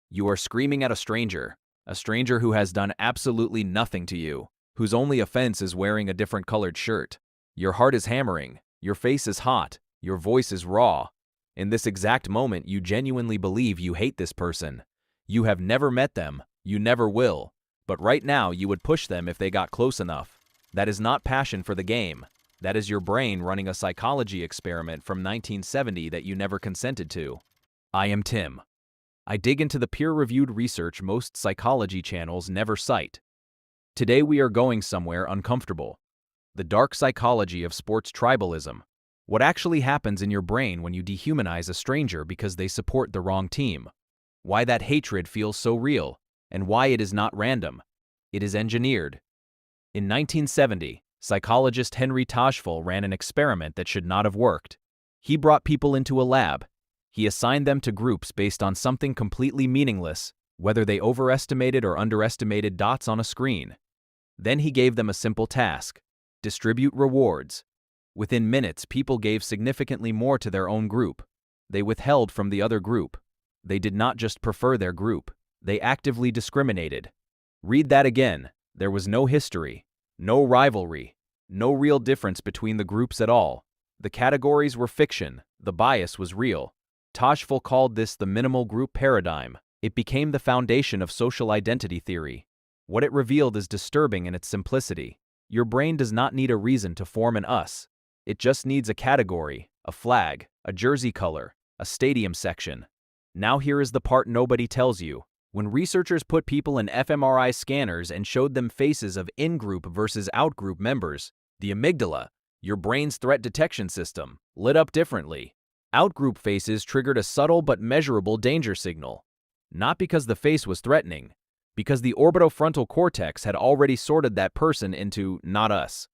You are screaming at a stranger who has done absolutely nothing to you, whose only offense is wearing a different colored shirt. Your heart is hammering, your face is hot, your voice is raw. In this exact moment, you genuinely believe you hate this person. You have never met them, you never will, but right now you would push them if they got close enough. That is not passion for the game. That is your brain running a psychology experiment from 1970 that you never consented to. I am Tim. I dig into the peer-reviewed research most psychology channels never cite. Today we are going somewhere uncomfortable. The dark psychology of sports tribalism. What actually happens in your brain when you dehumanize a stranger because they support the wrong team. Why that hatred feels so real, and why it is not random. It is engineered. In 1970, psychologist Henri Tajfel ran an experiment that should not have worked. He brought people into a lab. He assigned them to groups based on something completely meaningless, whether they overestimated or underestimated dots on a screen. Then he gave them a simple task: distribute rewards. Within minutes, people gave significantly more to their own group. They withheld from the other group. They did not just prefer their group, they actively discriminated. Read that again. There was no history, no rivalry, no real difference between the groups at all. The categories were fiction, the bias was real. Tajfel called this the minimal group paradigm. It became the foundation of social identity theory. What it revealed is disturbing in its simplicity. Your brain does not need a reason to form an us. It just needs a category, a flag, a jersey color, a stadium section. Now here is the part nobody tells you. When researchers put people in fMRI scanners and showed them faces of in-group versus out-group members, the amygdala, your brain's threat detection system, lit up differently. Out-group faces triggered a subtle but measurable danger signal. Not because the face was threatening, because the orbitofrontal cortex had already sorted that person into not us.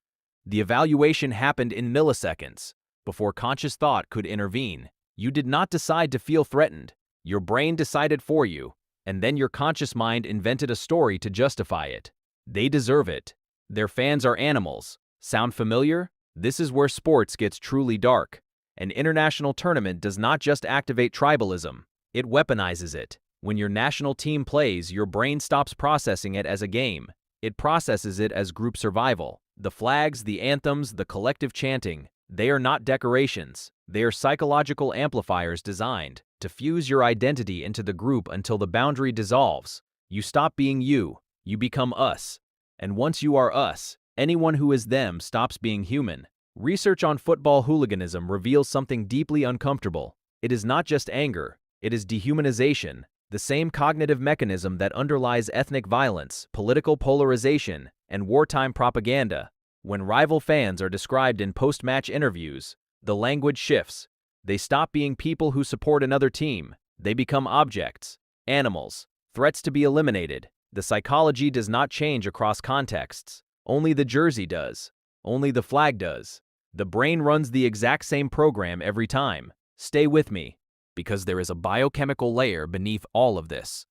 The evaluation happened in milliseconds, before conscious thought could intervene. You did not decide to feel threatened. Your brain decided for you, and then your conscious mind invented a story to justify it. They deserve it. Their fans are animals. Sound familiar? This is where sports gets truly dark. An international tournament does not just activate tribalism, it weaponizes it. When your national team plays, your brain stops processing it as a game. It processes it as group survival. The flags, the anthems, the collective chanting, they are not decorations. They are psychological amplifiers designed to fuse your identity into the group until the boundary dissolves. You stop being you, you become us. And once you are us, anyone who is them stops being human. Research on football hooliganism reveals something deeply uncomfortable. It is not just anger, it is dehumanization, the same cognitive mechanism that underlies ethnic violence, political polarization, and wartime propaganda. When rival fans are described in post-match interviews, the language shifts. They stop being people who support another team. They become objects, animals, threats to be eliminated. The psychology does not change across contexts. Only the jersey does. Only the flag does. The brain runs the exact same program every time. Stay with me, because there is a biochemical layer beneath all of this.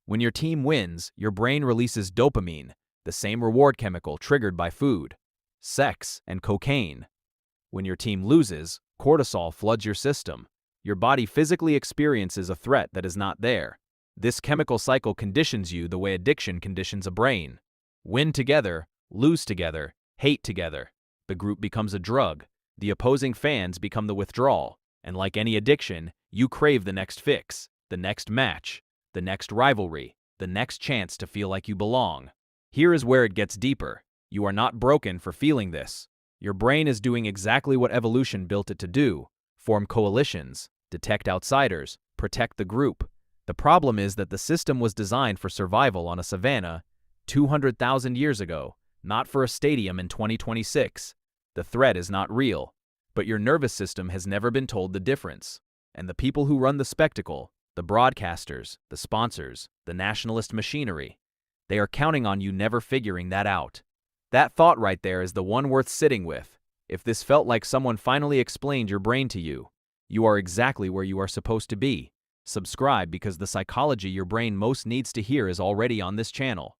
When your team wins, your brain releases dopamine, the same reward chemical triggered by food, sex, and cocaine. When your team loses, cortisol floods your system. Your body physically experiences a threat that is not there. This chemical cycle conditions you the way addiction conditions a brain. Win together, lose together, hate together. The group becomes a drug. The opposing fans become the withdrawal. And like any addiction, you crave the next fix, the next match, the next rivalry, the next chance to feel like you belong. Here is where it gets deeper. You are not broken for feeling this. Your brain is doing exactly what evolution built it to do: form coalitions, detect outsiders, protect the group. The problem is that the system was designed for survival on a savanna 200,000 years ago, not for a stadium in 2026. The threat is not real, but your nervous system has never been told the difference. And the people who run the spectacle, the broadcasters, the sponsors, the nationalist machinery, they are counting on you never figuring that out. That thought right there is the one worth sitting with. If this felt like someone finally explained your brain to you, you are exactly where you are supposed to be. Subscribe because the psychology your brain most needs to hear is already on this channel.